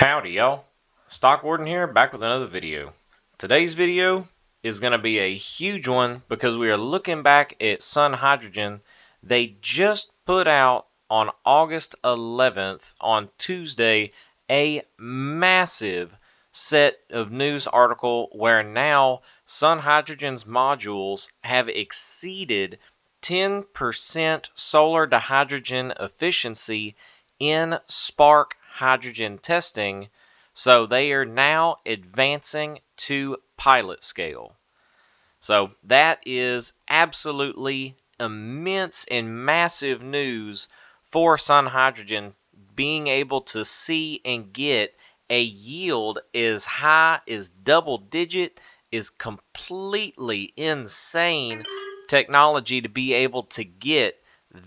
Howdy y'all, Stock Warden here, back with another video. Today's video is going to be a huge one because we are looking back at Sun Hydrogen. They just put out on August 11th, on Tuesday, a massive set of news article where now Sun Hydrogen's modules have exceeded 10% solar to hydrogen efficiency in Sparc Hydrogen testing, so they are now advancing to pilot scale. So that is absolutely immense and massive news for Sun Hydrogen, being able to see and get a yield as high as double digit is completely insane technology to be able to get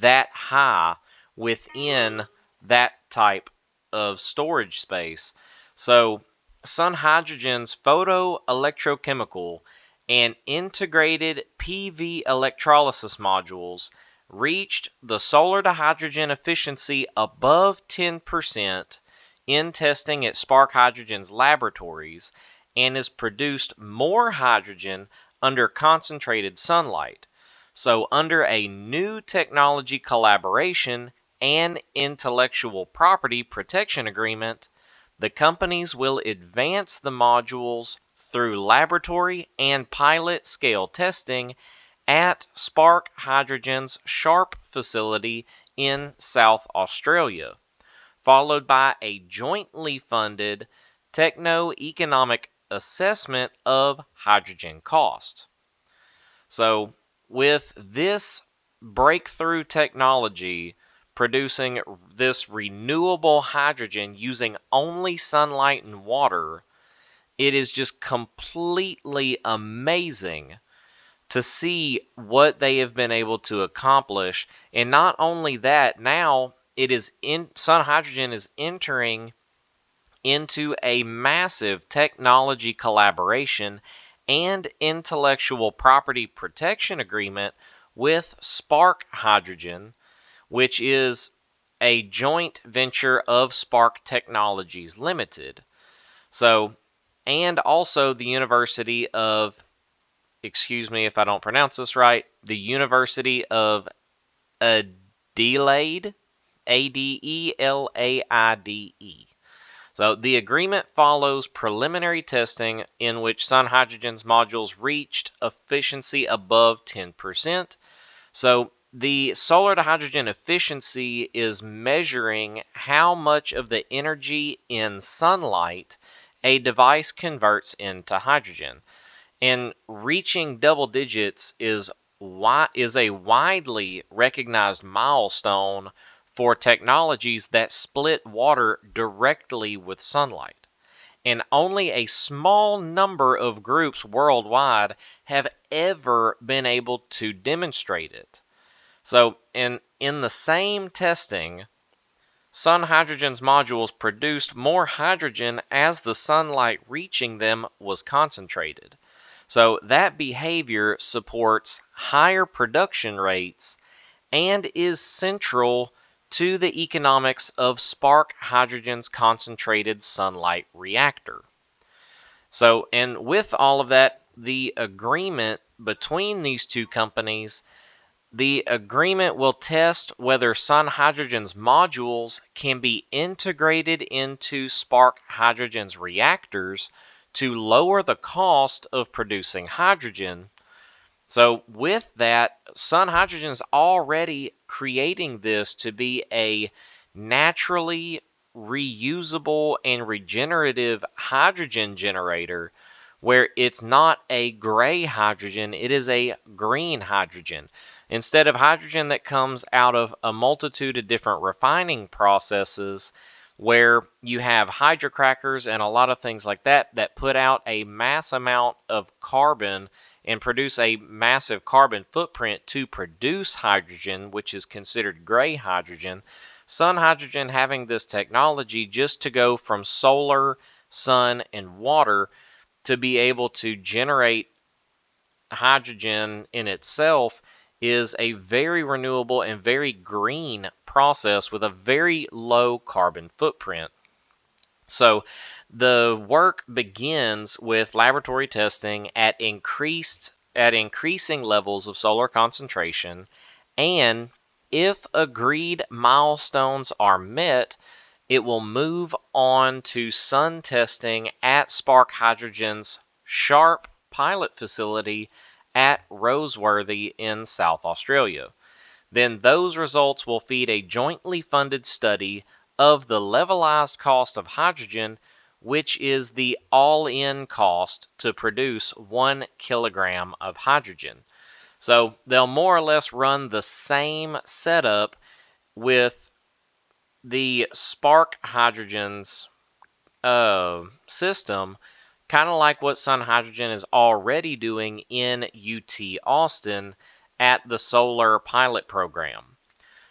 that high within that type of storage space. So Sun Hydrogen's photoelectrochemical and integrated PV electrolysis modules reached the solar to hydrogen efficiency above 10% in testing at Sparc Hydrogen's laboratories and has produced more hydrogen under concentrated sunlight. So under a new technology collaboration and intellectual property protection agreement, the companies will advance the modules through laboratory and pilot scale testing at Sparc Hydrogen's Sharp facility in South Australia, followed by a jointly funded techno-economic assessment of hydrogen cost. So with this breakthrough technology producing this renewable hydrogen using only sunlight and water, it is just completely amazing to see what they have been able to accomplish. And not only that, now Sun Hydrogen is entering into a massive technology collaboration and intellectual property protection agreement with Sparc Hydrogen, which is a joint venture of Sparc Technologies Limited. So, and also the University of, excuse me if I don't pronounce this right, the University of Adelaide, Adelaide. So the agreement follows preliminary testing in which Sun Hydrogen's modules reached efficiency above 10%. So the solar to hydrogen efficiency is measuring how much of the energy in sunlight a device converts into hydrogen. And reaching double digits is a widely recognized milestone for technologies that split water directly with sunlight. And only a small number of groups worldwide have ever been able to demonstrate it. So in the same testing, Sun Hydrogen's modules produced more hydrogen as the sunlight reaching them was concentrated. So that behavior supports higher production rates and is central to the economics of Sparc Hydrogen's concentrated sunlight reactor. So, and with all of that, the agreement between these two companies, the agreement will test whether Sun Hydrogen's modules can be integrated into Sparc Hydrogen's reactors to lower the cost of producing hydrogen. So with that, Sun Hydrogen is already creating this to be a naturally reusable and regenerative hydrogen generator, where it's not a gray hydrogen, it is a green hydrogen. Instead of hydrogen that comes out of a multitude of different refining processes, where you have hydrocrackers and a lot of things like that that put out a mass amount of carbon and produce a massive carbon footprint to produce hydrogen, which is considered gray hydrogen. Sun Hydrogen having this technology just to go from solar, sun, and water to be able to generate hydrogen in itself is a very renewable and very green process with a very low carbon footprint. So the work begins with laboratory testing at increasing levels of solar concentration, and if agreed milestones are met, it will move on to sun testing at Sparc Hydrogen's Sharp pilot facility at Roseworthy in South Australia. Then those results will feed a jointly funded study of the levelized cost of hydrogen, which is the all-in cost to produce 1 kilogram of hydrogen. So they'll more or less run the same setup with the Sparc Hydrogen's system, kind of like what Sun Hydrogen is already doing in UT Austin at the solar pilot program.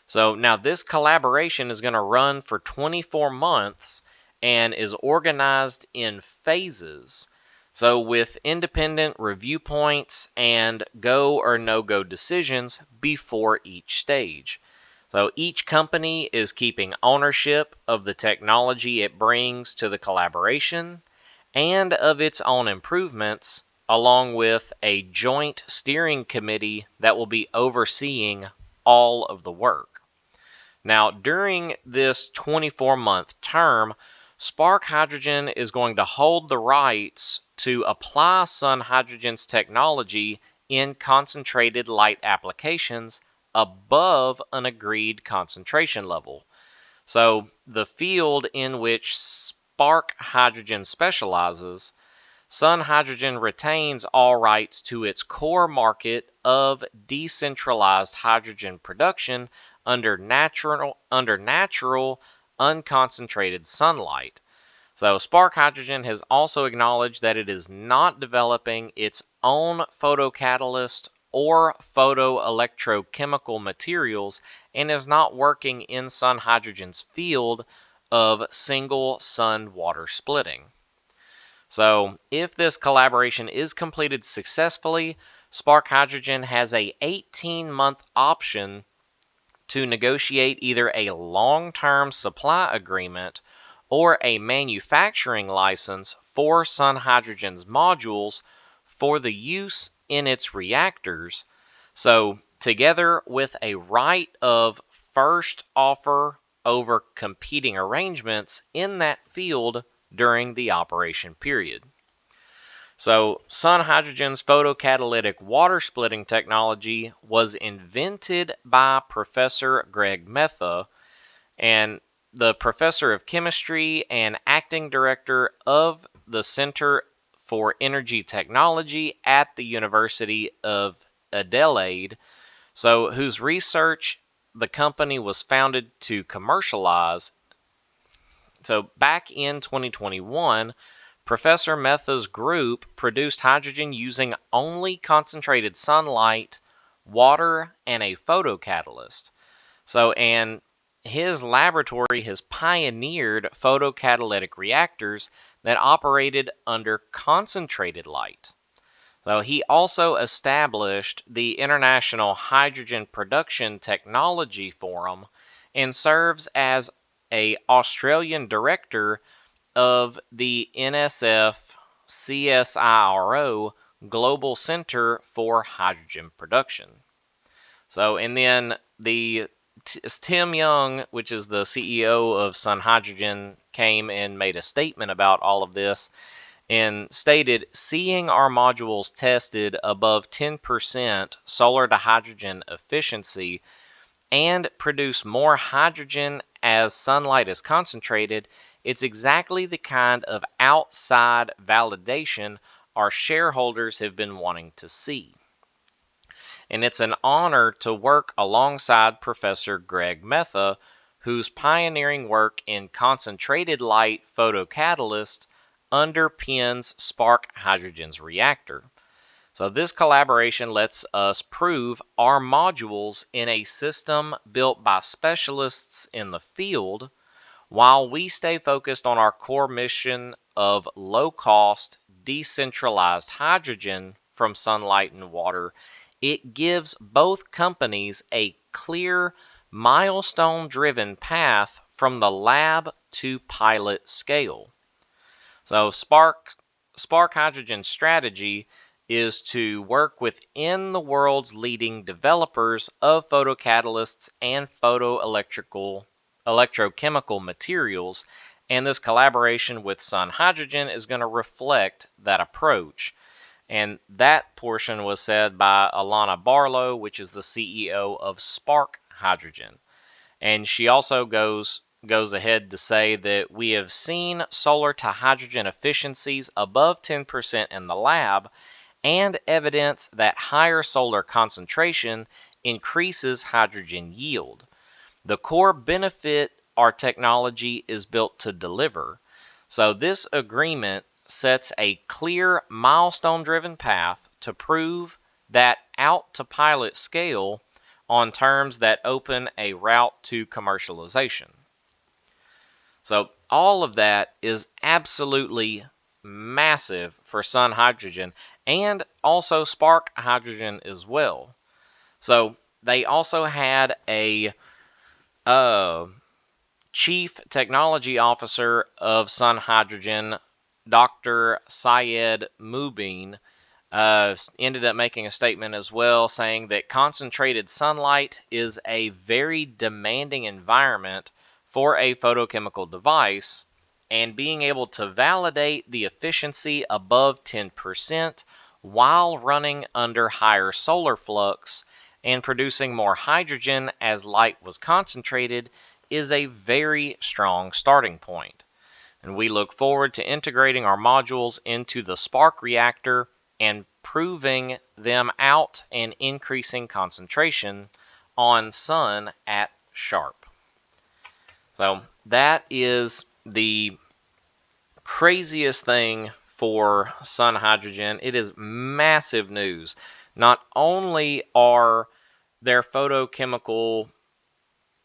So now this collaboration is going to run for 24 months and is organized in phases. So with independent review points and go or no-go decisions before each stage. So each company is keeping ownership of the technology it brings to the collaboration and of its own improvements, along with a joint steering committee that will be overseeing all of the work. Now, during this 24-month term, Sparc Hydrogen is going to hold the rights to apply Sun Hydrogen's technology in concentrated light applications above an agreed concentration level. So the field in which Sparc Hydrogen specializes, Sun Hydrogen retains all rights to its core market of decentralized hydrogen production under natural unconcentrated sunlight. So Sparc Hydrogen has also acknowledged that it is not developing its own photocatalyst or photoelectrochemical materials and is not working in Sun Hydrogen's field of single sun water splitting. So if this collaboration is completed successfully, Sparc Hydrogen has a 18-month option to negotiate either a long-term supply agreement or a manufacturing license for Sun Hydrogen's modules for the use in its reactors. So together with a right of first offer over competing arrangements in that field during the operation period. So Sun Hydrogen's photocatalytic water splitting technology was invented by Professor Greg Metha, and the professor of chemistry and acting director of the Center for Energy Technology at the University of Adelaide, so whose research the company was founded to commercialize. So back in 2021, Professor Metha's group produced hydrogen using only concentrated sunlight, water, and a photocatalyst. And his laboratory has pioneered photocatalytic reactors that operated under concentrated light. So he also established the International Hydrogen Production Technology Forum and serves as an Australian director of the NSF CSIRO Global Center for Hydrogen Production. So, and then Tim Young, which is the CEO of Sun Hydrogen, came and made a statement about all of this and stated, seeing our modules tested above 10% solar to hydrogen efficiency and produce more hydrogen as sunlight is concentrated, it's exactly the kind of outside validation our shareholders have been wanting to see. And it's an honor to work alongside Professor Greg Metha, whose pioneering work in concentrated light photocatalyst underpins Sparc Hydrogen's reactor. So this collaboration lets us prove our modules in a system built by specialists in the field, while we stay focused on our core mission of low-cost, decentralized hydrogen from sunlight and water. It gives both companies a clear, milestone-driven path from the lab to pilot scale. So Sparc Hydrogen's strategy is to work within the world's leading developers of photocatalysts and electrochemical materials, and this collaboration with Sun Hydrogen is going to reflect that approach. And that portion was said by Alana Barlow, which is the CEO of Sparc Hydrogen. And she also goes ahead to say that we have seen solar to hydrogen efficiencies above 10% in the lab, and evidence that higher solar concentration increases hydrogen yield. The core benefit our technology is built to deliver. So this agreement sets a clear milestone-driven path to prove that out to pilot scale on terms that open a route to commercialization. So all of that is absolutely massive for Sun Hydrogen and also Sparc Hydrogen as well. So they also had a Chief Technology Officer of Sun Hydrogen, Dr. Syed Mubin, ended up making a statement as well, saying that concentrated sunlight is a very demanding environment for a photochemical device, and being able to validate the efficiency above 10% while running under higher solar flux and producing more hydrogen as light was concentrated is a very strong starting point. And we look forward to integrating our modules into the Sparc reactor and proving them out and increasing concentration on Sun at Sharp. So that is the craziest thing for Sun Hydrogen. It is massive news. Not only are their photochemical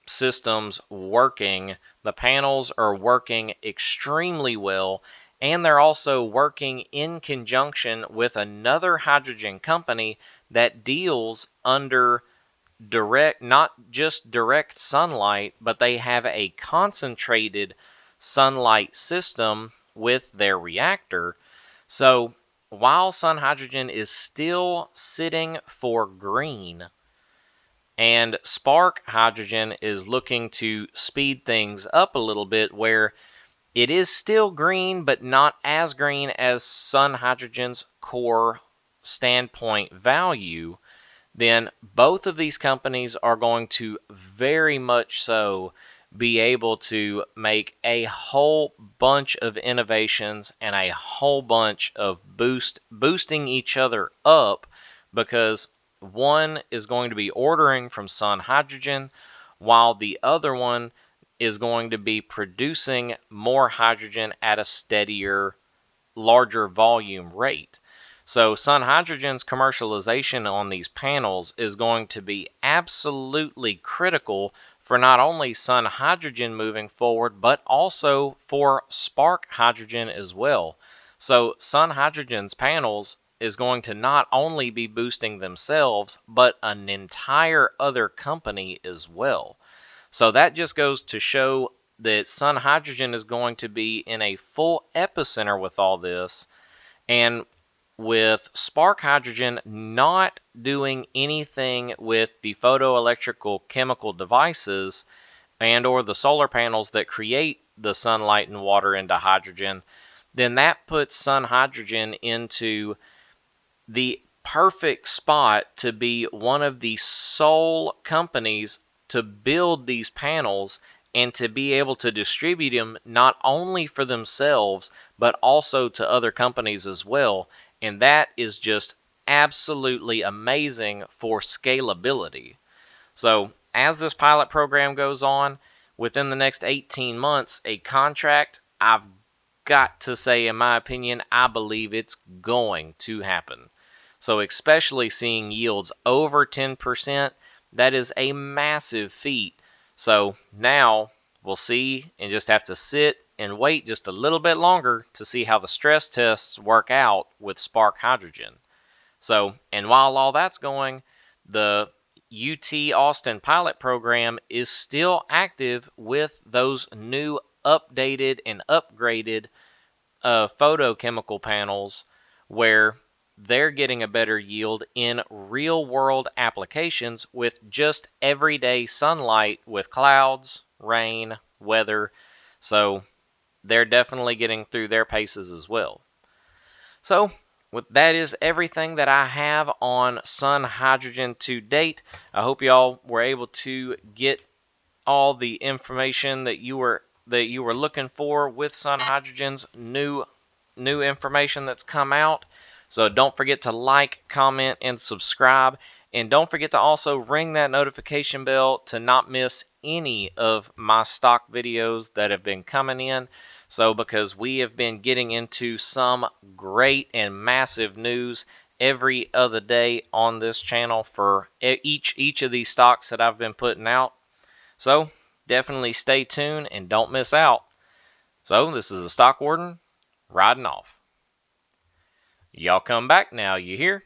systems working, the panels are working extremely well, and they're also working in conjunction with another hydrogen company that deals under not just direct sunlight, but they have a concentrated sunlight system with their reactor. So while Sun Hydrogen is still sitting for green, and Sparc Hydrogen is looking to speed things up a little bit, where it is still green, but not as green as Sun Hydrogen's core standpoint value, then both of these companies are going to very much so be able to make a whole bunch of innovations and a whole bunch of boosting each other up, because one is going to be ordering from Sun Hydrogen, while the other one is going to be producing more hydrogen at a steadier, larger volume rate. So Sun Hydrogen's commercialization on these panels is going to be absolutely critical for not only Sun Hydrogen moving forward, but also for Sparc Hydrogen as well. So Sun Hydrogen's panels is going to not only be boosting themselves, but an entire other company as well. So that just goes to show that Sun Hydrogen is going to be in a full epicenter with all this, and with Sparc Hydrogen not doing anything with the photoelectrical chemical devices and or the solar panels that create the sunlight and water into hydrogen, then that puts Sun Hydrogen into the perfect spot to be one of the sole companies to build these panels and to be able to distribute them not only for themselves but also to other companies as well. And that is just absolutely amazing for scalability. So as this pilot program goes on, within the next 18 months, a contract, I've got to say, in my opinion, I believe it's going to happen. So especially seeing yields over 10%, that is a massive feat. So now we'll see and just have to sit and wait just a little bit longer to see how the stress tests work out with Sparc Hydrogen. So, and while all that's going, the UT Austin pilot program is still active with those new updated and upgraded photochemical panels, where they're getting a better yield in real world applications with just everyday sunlight with clouds, rain, weather. So they're definitely getting through their paces as well. So that is everything that I have on Sun Hydrogen to date. I hope y'all were able to get all the information that you were looking for with Sun Hydrogen's new information that's come out. So don't forget to like, comment, and subscribe. And don't forget to also ring that notification bell to not miss any of my stock videos that have been coming in. So because we have been getting into some great and massive news every other day on this channel for each of these stocks that I've been putting out. So definitely stay tuned and don't miss out. So this is the Stock Warden riding off. Y'all come back now, you hear?